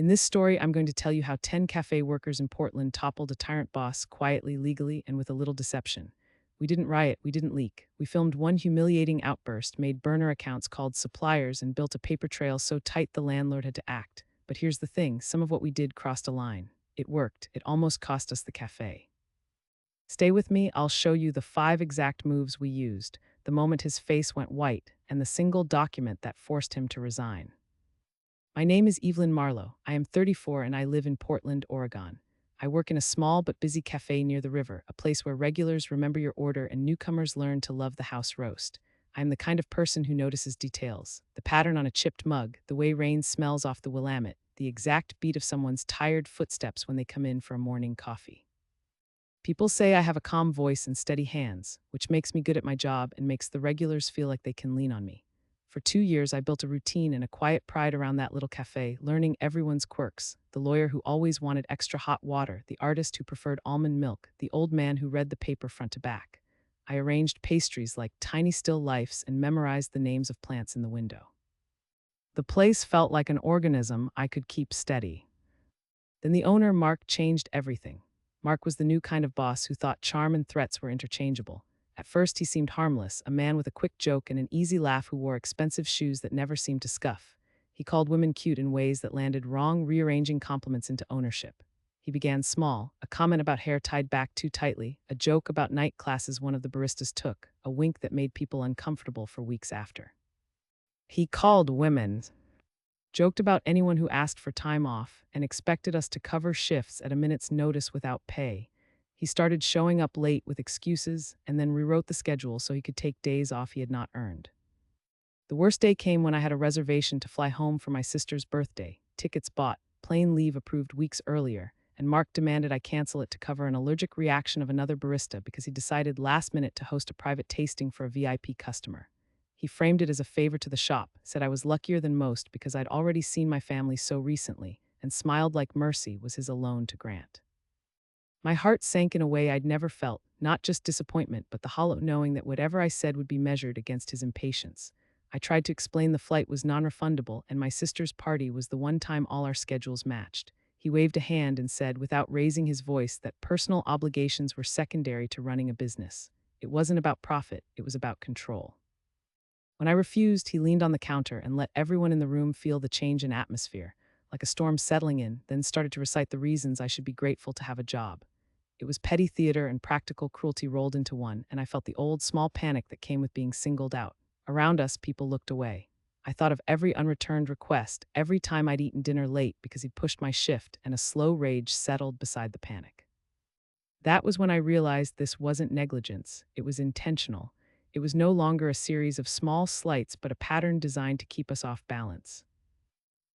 In this story, I'm going to tell you how 10 cafe workers in Portland toppled a tyrant boss quietly, legally, and with a little deception. We didn't riot, we didn't leak. We filmed one humiliating outburst, made burner accounts called suppliers, and built a paper trail so tight the landlord had to act. But here's the thing, some of what we did crossed a line. It worked. It almost cost us the cafe. Stay with me, I'll show you the 5 exact moves we used, the moment his face went white, and the single document that forced him to resign. My name is Evelyn Marlowe. I am 34 and I live in Portland, Oregon. I work in a small but busy cafe near the river, a place where regulars remember your order and newcomers learn to love the house roast. I am the kind of person who notices details: the pattern on a chipped mug, the way rain smells off the Willamette, the exact beat of someone's tired footsteps when they come in for a morning coffee. People say I have a calm voice and steady hands, which makes me good at my job and makes the regulars feel like they can lean on me. For 2 years, I built a routine and a quiet pride around that little cafe, learning everyone's quirks: the lawyer who always wanted extra hot water, the artist who preferred almond milk, the old man who read the paper front to back. I arranged pastries like tiny still lifes and memorized the names of plants in the window. The place felt like an organism I could keep steady. Then the owner, Mark, changed everything. Mark was the new kind of boss who thought charm and threats were interchangeable. At first, he seemed harmless, a man with a quick joke and an easy laugh who wore expensive shoes that never seemed to scuff. He called women cute in ways that landed wrong, rearranging compliments into ownership. He began small: a comment about hair tied back too tightly, a joke about night classes one of the baristas took, a wink that made people uncomfortable for weeks after. He called women, joked about anyone who asked for time off, and expected us to cover shifts at a minute's notice without pay. He started showing up late with excuses and then rewrote the schedule so he could take days off he had not earned. The worst day came when I had a reservation to fly home for my sister's birthday, tickets bought, plane leave approved weeks earlier, and Mark demanded I cancel it to cover an allergic reaction of another barista because he decided last minute to host a private tasting for a VIP customer. He framed it as a favor to the shop, said I was luckier than most because I'd already seen my family so recently, and smiled like mercy was his alone to grant. My heart sank in a way I'd never felt, not just disappointment, but the hollow knowing that whatever I said would be measured against his impatience. I tried to explain the flight was non-refundable and my sister's party was the one time all our schedules matched. He waved a hand and said, without raising his voice, that personal obligations were secondary to running a business. It wasn't about profit, it was about control. When I refused, he leaned on the counter and let everyone in the room feel the change in atmosphere, like a storm settling in, then started to recite the reasons I should be grateful to have a job. It was petty theater and practical cruelty rolled into one, and I felt the old, small panic that came with being singled out. Around us, people looked away. I thought of every unreturned request, every time I'd eaten dinner late because he'd pushed my shift, and a slow rage settled beside the panic. That was when I realized this wasn't negligence, it was intentional. It was no longer a series of small slights, but a pattern designed to keep us off balance.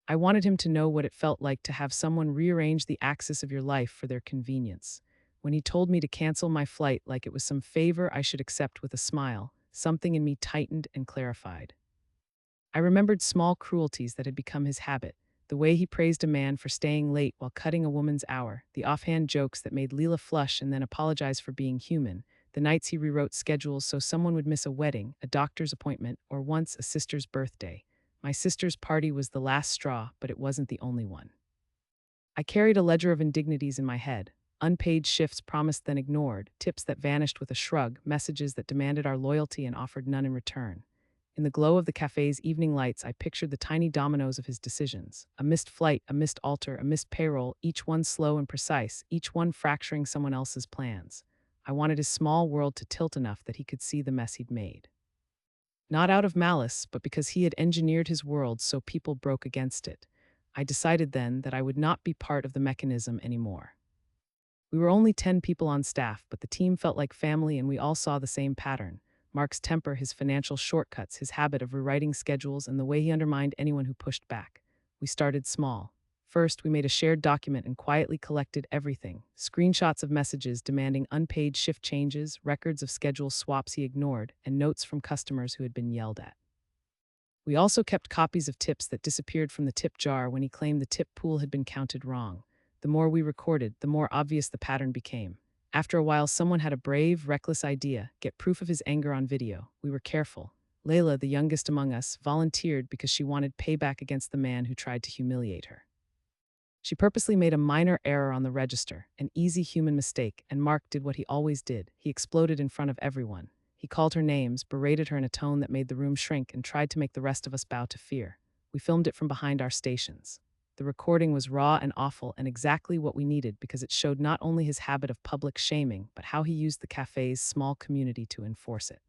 I wanted him to know what it felt like to have someone rearrange the axis of your life for their convenience. When he told me to cancel my flight like it was some favor I should accept with a smile, something in me tightened and clarified. I remembered small cruelties that had become his habit: the way he praised a man for staying late while cutting a woman's hour, the offhand jokes that made Leela flush and then apologize for being human, the nights he rewrote schedules so someone would miss a wedding, a doctor's appointment, or once a sister's birthday. My sister's party was the last straw, but it wasn't the only one. I carried a ledger of indignities in my head: unpaid shifts promised then ignored, tips that vanished with a shrug, messages that demanded our loyalty and offered none in return. In the glow of the cafe's evening lights, I pictured the tiny dominoes of his decisions: a missed flight, a missed altar, a missed payroll, each one slow and precise, each one fracturing someone else's plans. I wanted his small world to tilt enough that he could see the mess he'd made. Not out of malice, but because he had engineered his world so people broke against it. I decided then that I would not be part of the mechanism anymore. We were only 10 people on staff, but the team felt like family and we all saw the same pattern: Mark's temper, his financial shortcuts, his habit of rewriting schedules, and the way he undermined anyone who pushed back. We started small. First, we made a shared document and quietly collected everything: screenshots of messages demanding unpaid shift changes, records of schedule swaps he ignored, and notes from customers who had been yelled at. We also kept copies of tips that disappeared from the tip jar when he claimed the tip pool had been counted wrong. The more we recorded, the more obvious the pattern became. After a while, someone had a brave, reckless idea: get proof of his anger on video. We were careful. Layla, the youngest among us, volunteered because she wanted payback against the man who tried to humiliate her. She purposely made a minor error on the register, an easy human mistake, and Mark did what he always did. He exploded in front of everyone. He called her names, berated her in a tone that made the room shrink, and tried to make the rest of us bow to fear. We filmed it from behind our stations. The recording was raw and awful and exactly what we needed because it showed not only his habit of public shaming, but how he used the cafe's small community to enforce it.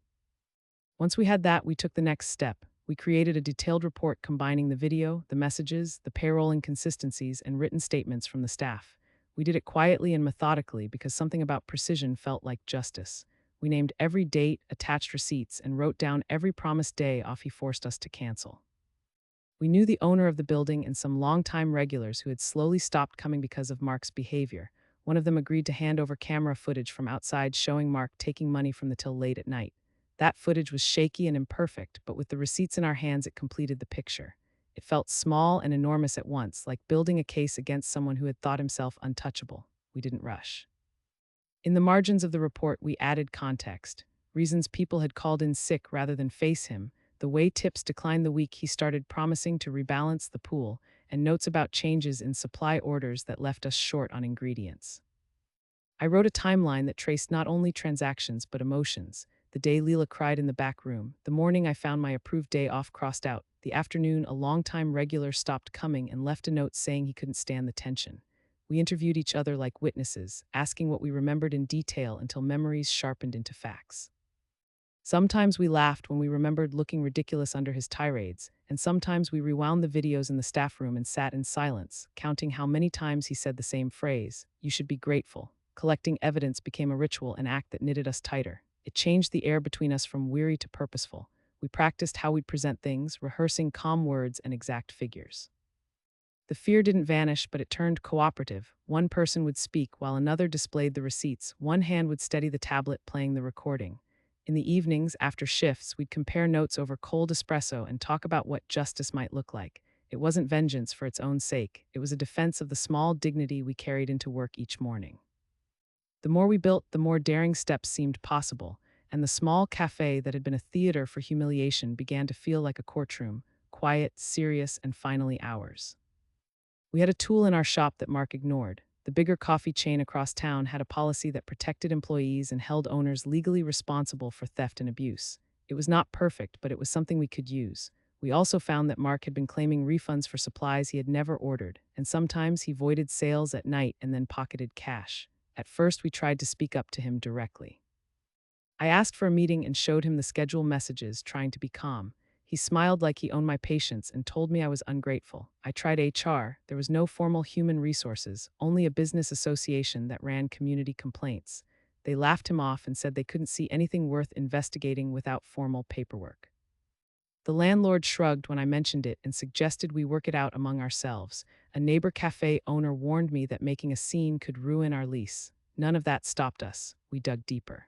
Once we had that, we took the next step. We created a detailed report combining the video, the messages, the payroll inconsistencies, and written statements from the staff. We did it quietly and methodically because something about precision felt like justice. We named every date, attached receipts, and wrote down every promised day off he forced us to cancel. We knew the owner of the building and some longtime regulars who had slowly stopped coming because of Mark's behavior. One of them agreed to hand over camera footage from outside showing Mark taking money from the till late at night. That footage was shaky and imperfect, but with the receipts in our hands, it completed the picture. It felt small and enormous at once, like building a case against someone who had thought himself untouchable. We didn't rush. In the margins of the report, we added context, reasons people had called in sick rather than face him, the way tips declined the week he started promising to rebalance the pool, and notes about changes in supply orders that left us short on ingredients. I wrote a timeline that traced not only transactions but emotions. The day Leela cried in the back room, the morning I found my approved day off crossed out, the afternoon a longtime regular stopped coming and left a note saying he couldn't stand the tension. We interviewed each other like witnesses, asking what we remembered in detail until memories sharpened into facts. Sometimes we laughed when we remembered looking ridiculous under his tirades, and sometimes we rewound the videos in the staff room and sat in silence, counting how many times he said the same phrase, "You should be grateful." Collecting evidence became a ritual, an act that knitted us tighter. It changed the air between us from weary to purposeful. We practiced how we'd present things, rehearsing calm words and exact figures. The fear didn't vanish, but it turned cooperative. One person would speak while another displayed the receipts. One hand would steady the tablet playing the recording. In the evenings, after shifts, we'd compare notes over cold espresso and talk about what justice might look like. It wasn't vengeance for its own sake. It was a defense of the small dignity we carried into work each morning. The more we built, the more daring steps seemed possible, and the small cafe that had been a theater for humiliation began to feel like a courtroom, quiet, serious, and finally ours. We had a tool in our shop that Mark ignored. The bigger coffee chain across town had a policy that protected employees and held owners legally responsible for theft and abuse. It was not perfect, but it was something we could use. We also found that Mark had been claiming refunds for supplies he had never ordered, and sometimes he voided sales at night and then pocketed cash. At first, we tried to speak up to him directly. I asked for a meeting and showed him the schedule messages, trying to be calm. He smiled like he owned my patience and told me I was ungrateful. I tried HR. There was no formal human resources, only a business association that ran community complaints. They laughed him off and said they couldn't see anything worth investigating without formal paperwork. The landlord shrugged when I mentioned it and suggested we work it out among ourselves. A neighbor cafe owner warned me that making a scene could ruin our lease. None of that stopped us. We dug deeper.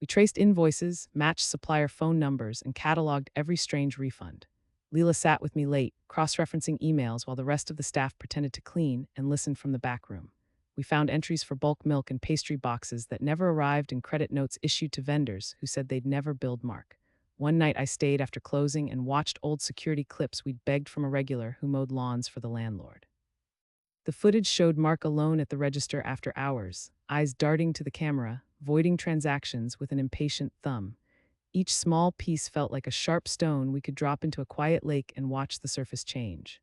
We traced invoices, matched supplier phone numbers, and cataloged every strange refund. Leela sat with me late, cross-referencing emails while the rest of the staff pretended to clean and listened from the back room. We found entries for bulk milk and pastry boxes that never arrived and credit notes issued to vendors who said they'd never billed Mark. One night I stayed after closing and watched old security clips we'd begged from a regular who mowed lawns for the landlord. The footage showed Mark alone at the register after hours, eyes darting to the camera, voiding transactions with an impatient thumb. Each small piece felt like a sharp stone we could drop into a quiet lake and watch the surface change.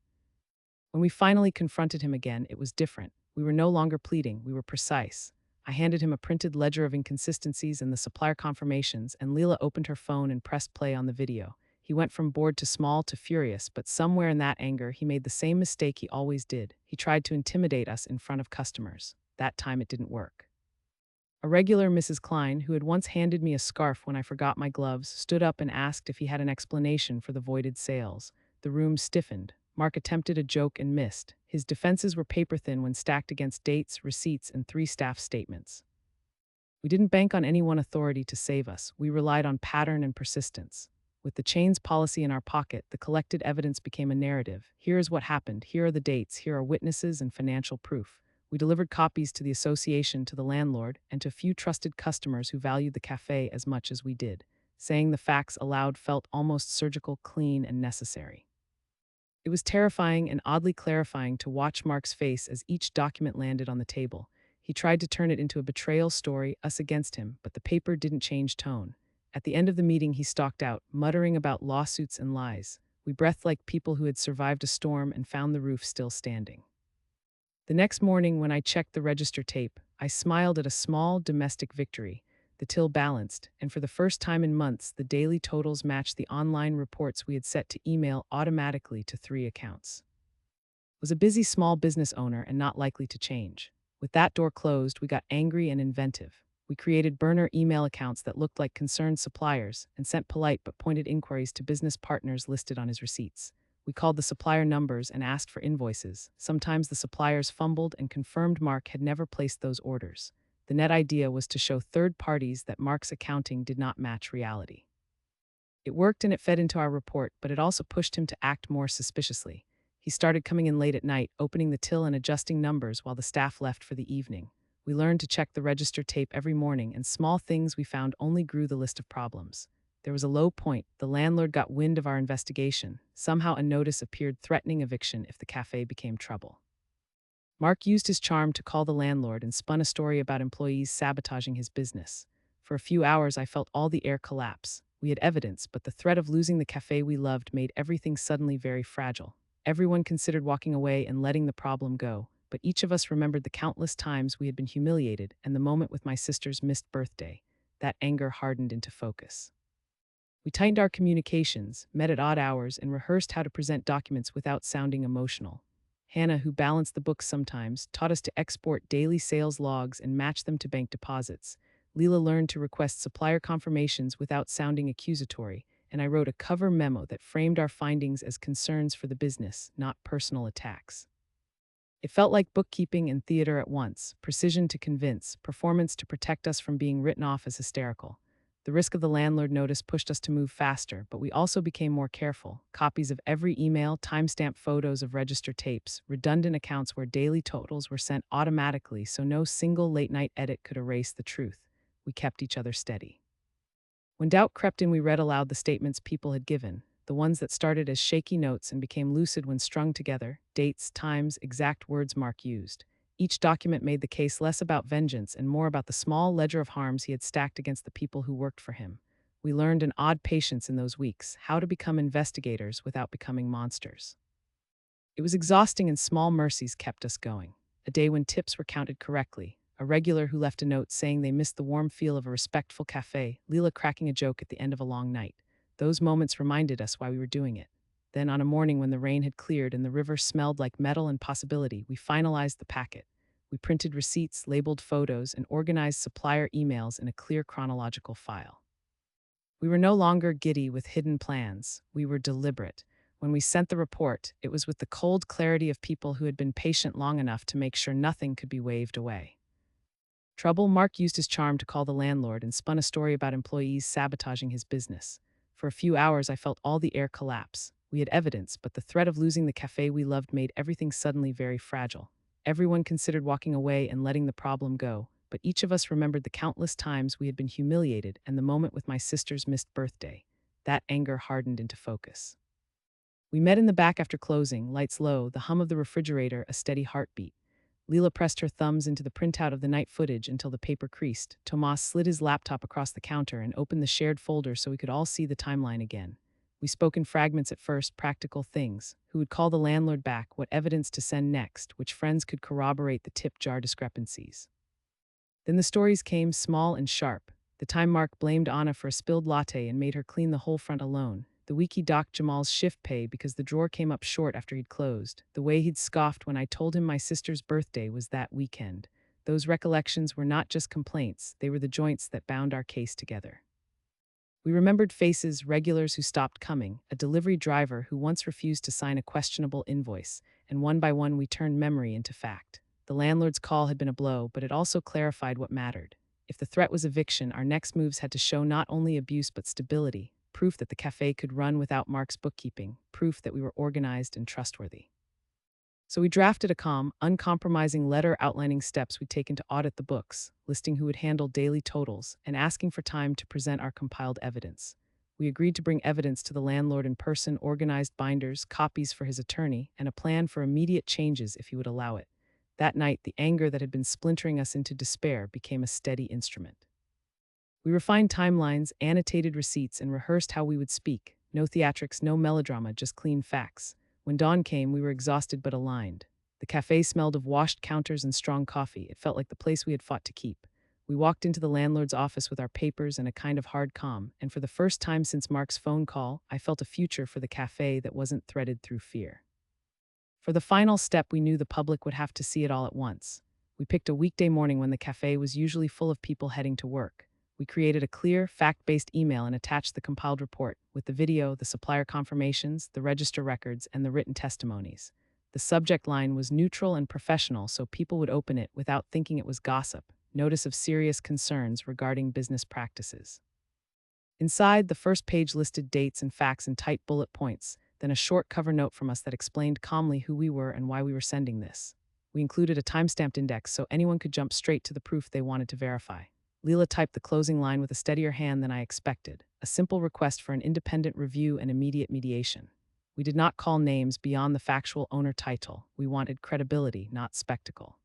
When we finally confronted him again, it was different. We were no longer pleading, we were precise. I handed him a printed ledger of inconsistencies and the supplier confirmations, and Leela opened her phone and pressed play on the video. He went from bored to small to furious, but somewhere in that anger, he made the same mistake he always did. He tried to intimidate us in front of customers. That time it didn't work. A regular, Mrs. Klein, who had once handed me a scarf when I forgot my gloves, stood up and asked if he had an explanation for the voided sales. The room stiffened. Mark attempted a joke and missed. His defenses were paper-thin when stacked against dates, receipts, and 3 staff statements. We didn't bank on any one authority to save us. We relied on pattern and persistence. With the chain's policy in our pocket, the collected evidence became a narrative. Here is what happened. Here are the dates. Here are witnesses and financial proof. We delivered copies to the association, to the landlord, and to a few trusted customers who valued the cafe as much as we did. Saying the facts aloud felt almost surgical, clean, and necessary. It was terrifying and oddly clarifying to watch Mark's face as each document landed on the table. He tried to turn it into a betrayal story, us against him, but the paper didn't change tone. At the end of the meeting, he stalked out, muttering about lawsuits and lies. We breathed like people who had survived a storm and found the roof still standing. The next morning, when I checked the register tape, I smiled at a small domestic victory. The till balanced, and for the first time in months, the daily totals matched the online reports we had set to email automatically to 3 accounts. Was a busy small business owner and not likely to change. With that door closed, we got angry and inventive. We created burner email accounts that looked like concerned suppliers and sent polite but pointed inquiries to business partners listed on his receipts. We called the supplier numbers and asked for invoices. Sometimes the suppliers fumbled and confirmed Mark had never placed those orders. The net idea was to show third parties that Mark's accounting did not match reality. It worked and it fed into our report, but it also pushed him to act more suspiciously. He started coming in late at night, opening the till and adjusting numbers while the staff left for the evening. We learned to check the register tape every morning, and small things we found only grew the list of problems. There was a low point. The landlord got wind of our investigation. Somehow a notice appeared threatening eviction if the cafe became trouble. Mark used his charm to call the landlord and spun a story about employees sabotaging his business. For a few hours, I felt all the air collapse. We had evidence, but the threat of losing the cafe we loved made everything suddenly very fragile. Everyone considered walking away and letting the problem go, but each of us remembered the countless times we had been humiliated and the moment with my sister's missed birthday. That anger hardened into focus. We tightened our communications, met at odd hours, and rehearsed how to present documents without sounding emotional. Hannah, who balanced the books sometimes, taught us to export daily sales logs and match them to bank deposits. Leela learned to request supplier confirmations without sounding accusatory, and I wrote a cover memo that framed our findings as concerns for the business, not personal attacks. It felt like bookkeeping and theater at once, precision to convince, performance to protect us from being written off as hysterical. The risk of the landlord notice pushed us to move faster, but we also became more careful. Copies of every email, timestamp photos of register tapes, redundant accounts where daily totals were sent automatically so no single late-night edit could erase the truth. We kept each other steady. When doubt crept in, we read aloud the statements people had given, the ones that started as shaky notes and became lucid when strung together, dates, times, exact words Mark used. Each document made the case less about vengeance and more about the small ledger of harms he had stacked against the people who worked for him. We learned an odd patience in those weeks, how to become investigators without becoming monsters. It was exhausting, and small mercies kept us going. A day when tips were counted correctly, a regular who left a note saying they missed the warm feel of a respectful cafe, Leela cracking a joke at the end of a long night. Those moments reminded us why we were doing it. Then, on a morning when the rain had cleared and the river smelled like metal and possibility, we finalized the packet. We printed receipts, labeled photos, and organized supplier emails in a clear chronological file. We were no longer giddy with hidden plans. We were deliberate. When we sent the report, it was with the cold clarity of people who had been patient long enough to make sure nothing could be waved away. Trouble. Mark used his charm to call the landlord and spun a story about employees sabotaging his business. For a few hours, I felt all the air collapse. We had evidence, but the threat of losing the cafe we loved made everything suddenly very fragile. Everyone considered walking away and letting the problem go, but each of us remembered the countless times we had been humiliated and the moment with my sister's missed birthday. That anger hardened into focus. We met in the back after closing, lights low, the hum of the refrigerator, a steady heartbeat. Leela pressed her thumbs into the printout of the night footage until the paper creased. Tomas slid his laptop across the counter and opened the shared folder so we could all see the timeline again. We spoke in fragments at first, practical things. Who would call the landlord back, what evidence to send next, which friends could corroborate the tip jar discrepancies. Then the stories came, small and sharp. The time Mark blamed Anna for a spilled latte and made her clean the whole front alone. The week he docked Jamal's shift pay because the drawer came up short after he'd closed. The way he'd scoffed when I told him my sister's birthday was that weekend. Those recollections were not just complaints, they were the joints that bound our case together. We remembered faces, regulars who stopped coming, a delivery driver who once refused to sign a questionable invoice, and one by one we turned memory into fact. The landlord's call had been a blow, but it also clarified what mattered. If the threat was eviction, our next moves had to show not only abuse but stability, proof that the cafe could run without Mark's bookkeeping, proof that we were organized and trustworthy. So we drafted a calm, uncompromising letter outlining steps we'd taken to audit the books, listing who would handle daily totals, and asking for time to present our compiled evidence. We agreed to bring evidence to the landlord in person, organized binders, copies for his attorney, and a plan for immediate changes if he would allow it. That night, the anger that had been splintering us into despair became a steady instrument. We refined timelines, annotated receipts, and rehearsed how we would speak. No theatrics, no melodrama, just clean facts. When dawn came, we were exhausted but aligned. The cafe smelled of washed counters and strong coffee. It felt like the place we had fought to keep. We walked into the landlord's office with our papers and a kind of hard calm, and for the first time since Mark's phone call, I felt a future for the cafe that wasn't threaded through fear. For the final step, we knew the public would have to see it all at once. We picked a weekday morning when the cafe was usually full of people heading to work. We created a clear, fact-based email and attached the compiled report, with the video, the supplier confirmations, the register records, and the written testimonies. The subject line was neutral and professional, so people would open it without thinking it was gossip. Notice of serious concerns regarding business practices. Inside, the first page listed dates and facts in tight bullet points, then a short cover note from us that explained calmly who we were and why we were sending this. We included a timestamped index so anyone could jump straight to the proof they wanted to verify. Leela typed the closing line with a steadier hand than I expected, a simple request for an independent review and immediate mediation. We did not call names beyond the factual owner title. We wanted credibility, not spectacle.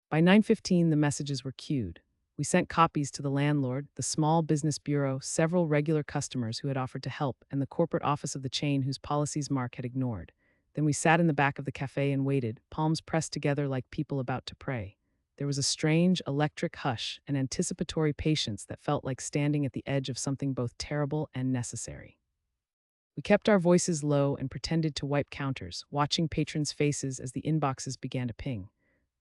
By 9:15, the messages were queued. We sent copies to the landlord, the small business bureau, several regular customers who had offered to help, and the corporate office of the chain whose policies Mark had ignored. Then we sat in the back of the cafe and waited, palms pressed together like people about to pray. There was a strange, electric hush, an anticipatory patience that felt like standing at the edge of something both terrible and necessary. We kept our voices low and pretended to wipe counters, watching patrons' faces as the inboxes began to ping.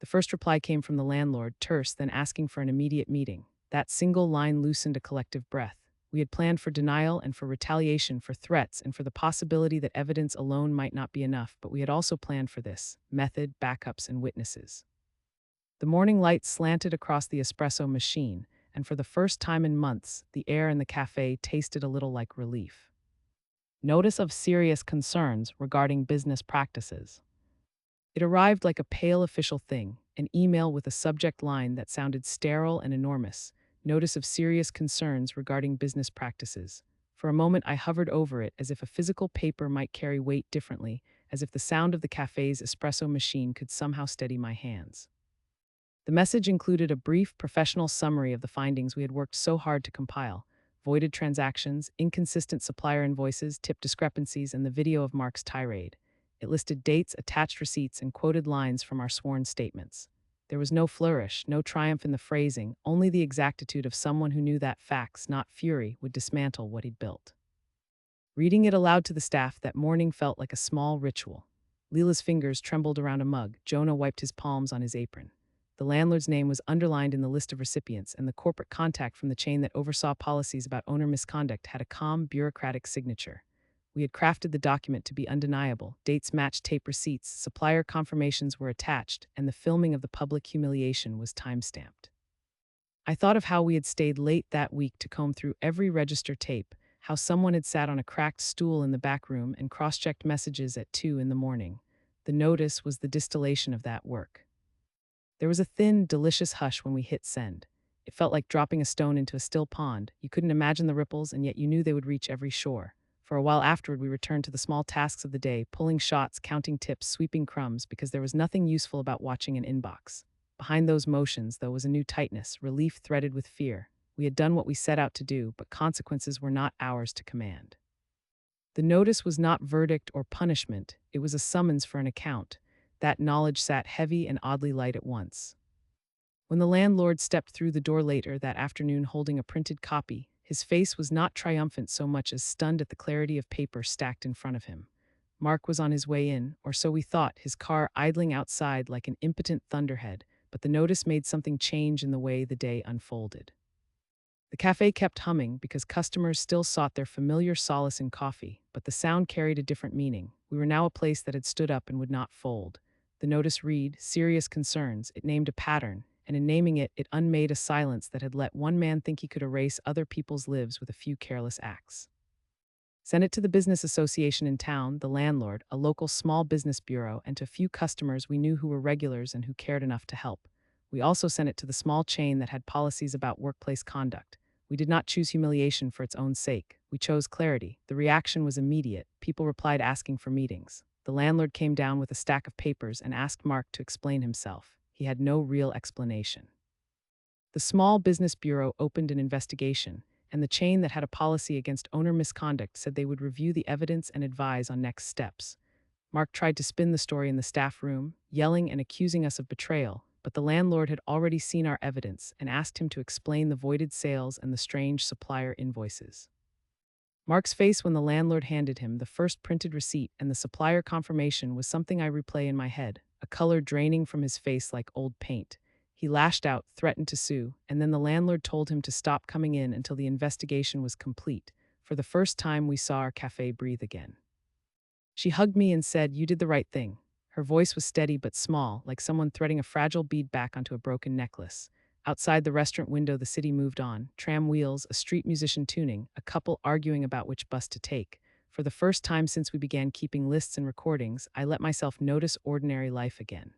The first reply came from the landlord, terse, then asking for an immediate meeting. That single line loosened a collective breath. We had planned for denial and for retaliation, for threats, and for the possibility that evidence alone might not be enough, but we had also planned for this: method, backups, and witnesses. The morning light slanted across the espresso machine, and for the first time in months, the air in the cafe tasted a little like relief. Notice of serious concerns regarding business practices. It arrived like a pale official thing, an email with a subject line that sounded sterile and enormous. Notice of serious concerns regarding business practices. For a moment, I hovered over it as if a physical paper might carry weight differently, as if the sound of the cafe's espresso machine could somehow steady my hands. The message included a brief, professional summary of the findings we had worked so hard to compile: voided transactions, inconsistent supplier invoices, tip discrepancies, and the video of Mark's tirade. It listed dates, attached receipts, and quoted lines from our sworn statements. There was no flourish, no triumph in the phrasing, only the exactitude of someone who knew that facts, not fury, would dismantle what he'd built. Reading it aloud to the staff that morning felt like a small ritual. Leela's fingers trembled around a mug. Jonah wiped his palms on his apron. The landlord's name was underlined in the list of recipients, and the corporate contact from the chain that oversaw policies about owner misconduct had a calm, bureaucratic signature. We had crafted the document to be undeniable. Dates matched tape receipts, supplier confirmations were attached, and the filming of the public humiliation was time-stamped. I thought of how we had stayed late that week to comb through every register tape, how someone had sat on a cracked stool in the back room and cross-checked messages at 2 in the morning. The notice was the distillation of that work. There was a thin, delicious hush when we hit send. It felt like dropping a stone into a still pond. You couldn't imagine the ripples, and yet you knew they would reach every shore. For a while afterward, we returned to the small tasks of the day, pulling shots, counting tips, sweeping crumbs, because there was nothing useful about watching an inbox. Behind those motions, though, was a new tightness, relief threaded with fear. We had done what we set out to do, but consequences were not ours to command. The notice was not verdict or punishment. It was a summons for an account. That knowledge sat heavy and oddly light at once. When the landlord stepped through the door later that afternoon holding a printed copy, his face was not triumphant so much as stunned at the clarity of paper stacked in front of him. Mark was on his way in, or so we thought, his car idling outside like an impotent thunderhead, but the notice made something change in the way the day unfolded. The cafe kept humming because customers still sought their familiar solace in coffee, but the sound carried a different meaning. We were now a place that had stood up and would not fold. The notice read, "Serious concerns." It named a pattern, and in naming it, it unmade a silence that had let one man think he could erase other people's lives with a few careless acts. Send it to the business association in town, the landlord, a local small business bureau, and to a few customers we knew who were regulars and who cared enough to help. We also sent it to the small chain that had policies about workplace conduct. We did not choose humiliation for its own sake. We chose clarity. The reaction was immediate. People replied asking for meetings. The landlord came down with a stack of papers and asked Mark to explain himself. He had no real explanation. The Small Business Bureau opened an investigation, and the chain that had a policy against owner misconduct said they would review the evidence and advise on next steps. Mark tried to spin the story in the staff room, yelling and accusing us of betrayal, but the landlord had already seen our evidence and asked him to explain the voided sales and the strange supplier invoices. Mark's face when the landlord handed him the first printed receipt and the supplier confirmation was something I replay in my head, a color draining from his face like old paint. He lashed out, threatened to sue, and then the landlord told him to stop coming in until the investigation was complete. For the first time, we saw our cafe breathe again. She hugged me and said, "You did the right thing." Her voice was steady but small, like someone threading a fragile bead back onto a broken necklace. Outside the restaurant window, the city moved on. Tram wheels, a street musician tuning, a couple arguing about which bus to take. For the first time since we began keeping lists and recordings, I let myself notice ordinary life again.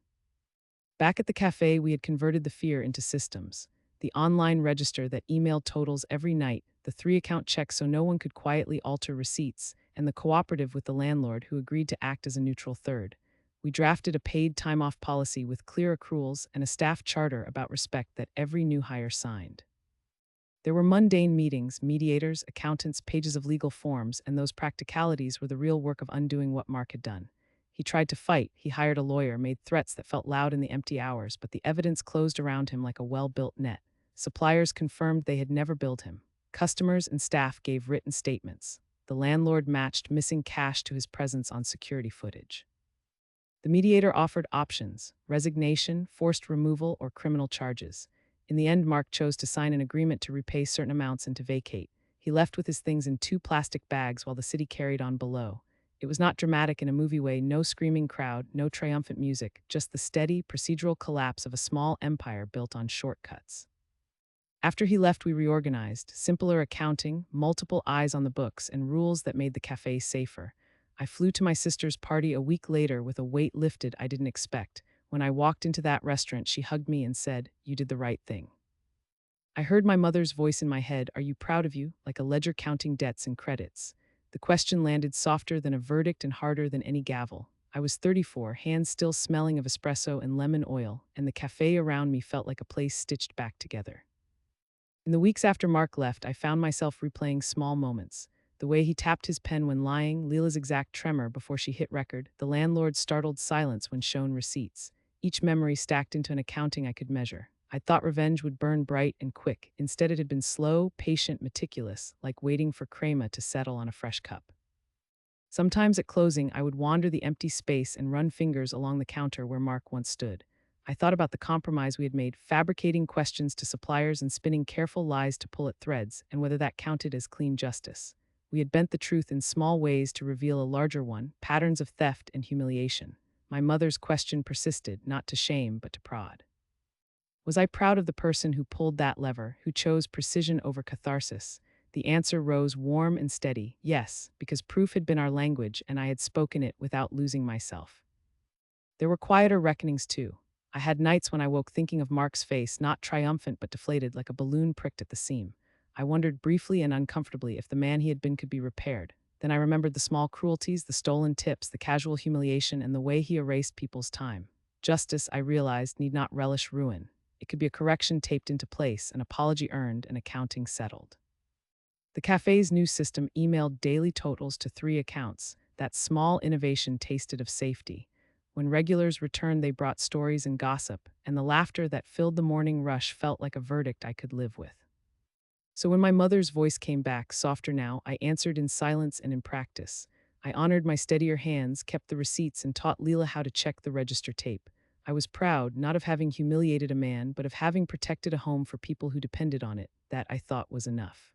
Back at the cafe, we had converted the fear into systems. The online register that emailed totals every night, the 3-account check so no one could quietly alter receipts, and the cooperative with the landlord who agreed to act as a neutral third. We drafted a paid time-off policy with clear accruals and a staff charter about respect that every new hire signed. There were mundane meetings, mediators, accountants, pages of legal forms, and those practicalities were the real work of undoing what Mark had done. He tried to fight, he hired a lawyer, made threats that felt loud in the empty hours, but the evidence closed around him like a well-built net. Suppliers confirmed they had never billed him. Customers and staff gave written statements. The landlord matched missing cash to his presence on security footage. The mediator offered options: resignation, forced removal, or criminal charges. In the end, Mark chose to sign an agreement to repay certain amounts and to vacate. He left with his things in 2 plastic bags while the city carried on below. It was not dramatic in a movie way, no screaming crowd, no triumphant music, just the steady, procedural collapse of a small empire built on shortcuts. After he left, we reorganized: simpler accounting, multiple eyes on the books, and rules that made the cafe safer. I flew to my sister's party a week later with a weight lifted I didn't expect. When I walked into that restaurant, she hugged me and said, "You did the right thing." I heard my mother's voice in my head, "Are you proud of you?" like a ledger counting debts and credits. The question landed softer than a verdict and harder than any gavel. I was 34, hands still smelling of espresso and lemon oil, and the cafe around me felt like a place stitched back together. In the weeks after Mark left, I found myself replaying small moments. The way he tapped his pen when lying, Leela's exact tremor before she hit record, the landlord's startled silence when shown receipts. Each memory stacked into an accounting I could measure. I thought revenge would burn bright and quick. Instead, it had been slow, patient, meticulous, like waiting for crema to settle on a fresh cup. Sometimes at closing, I would wander the empty space and run fingers along the counter where Mark once stood. I thought about the compromise we had made, fabricating questions to suppliers and spinning careful lies to pull at threads, and whether that counted as clean justice. We had bent the truth in small ways to reveal a larger one: patterns of theft and humiliation. My mother's question persisted, not to shame, but to prod. Was I proud of the person who pulled that lever, who chose precision over catharsis? The answer rose warm and steady: yes, because proof had been our language and I had spoken it without losing myself. There were quieter reckonings too. I had nights when I woke thinking of Mark's face, not triumphant but deflated, like a balloon pricked at the seam. I wondered briefly and uncomfortably if the man he had been could be repaired. Then I remembered the small cruelties, the stolen tips, the casual humiliation, and the way he erased people's time. Justice, I realized, need not relish ruin. It could be a correction taped into place, an apology earned, an accounting settled. The cafe's new system emailed daily totals to 3 accounts. That small innovation tasted of safety. When regulars returned, they brought stories and gossip, and the laughter that filled the morning rush felt like a verdict I could live with. So when my mother's voice came back, softer now, I answered in silence and in practice. I honored my steadier hands, kept the receipts, and taught Leela how to check the register tape. I was proud, not of having humiliated a man, but of having protected a home for people who depended on it. That, I thought, was enough.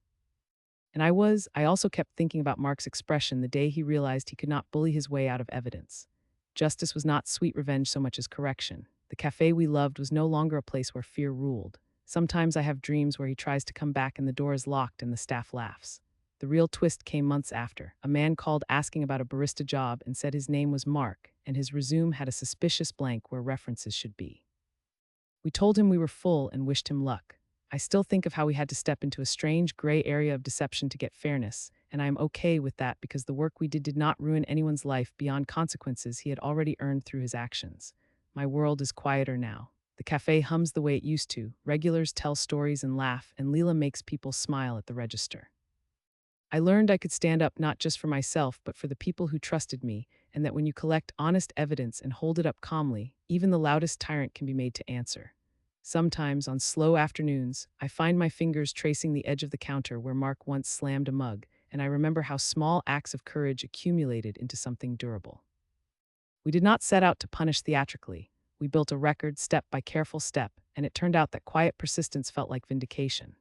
And I also kept thinking about Mark's expression the day he realized he could not bully his way out of evidence. Justice was not sweet revenge so much as correction. The cafe we loved was no longer a place where fear ruled. Sometimes I have dreams where he tries to come back and the door is locked and the staff laughs. The real twist came months after. A man called asking about a barista job and said his name was Mark, and his resume had a suspicious blank where references should be. We told him we were full and wished him luck. I still think of how we had to step into a strange gray area of deception to get fairness, and I am okay with that because the work we did not ruin anyone's life beyond consequences he had already earned through his actions. My world is quieter now. The cafe hums the way it used to, regulars tell stories and laugh, and Leela makes people smile at the register. I learned I could stand up not just for myself, but for the people who trusted me, and that when you collect honest evidence and hold it up calmly, even the loudest tyrant can be made to answer. Sometimes, on slow afternoons, I find my fingers tracing the edge of the counter where Mark once slammed a mug, and I remember how small acts of courage accumulated into something durable. We did not set out to punish theatrically. We built a record step by careful step, and it turned out that quiet persistence felt like vindication.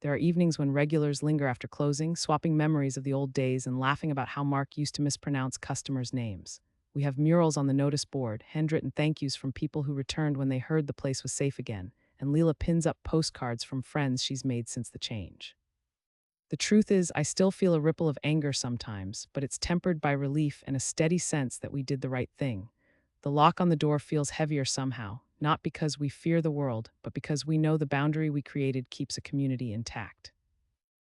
There are evenings when regulars linger after closing, swapping memories of the old days and laughing about how Mark used to mispronounce customers' names. We have murals on the notice board, handwritten thank yous from people who returned when they heard the place was safe again, and Leela pins up postcards from friends she's made since the change. The truth is, I still feel a ripple of anger sometimes, but it's tempered by relief and a steady sense that we did the right thing. The lock on the door feels heavier somehow, not because we fear the world, but because we know the boundary we created keeps a community intact.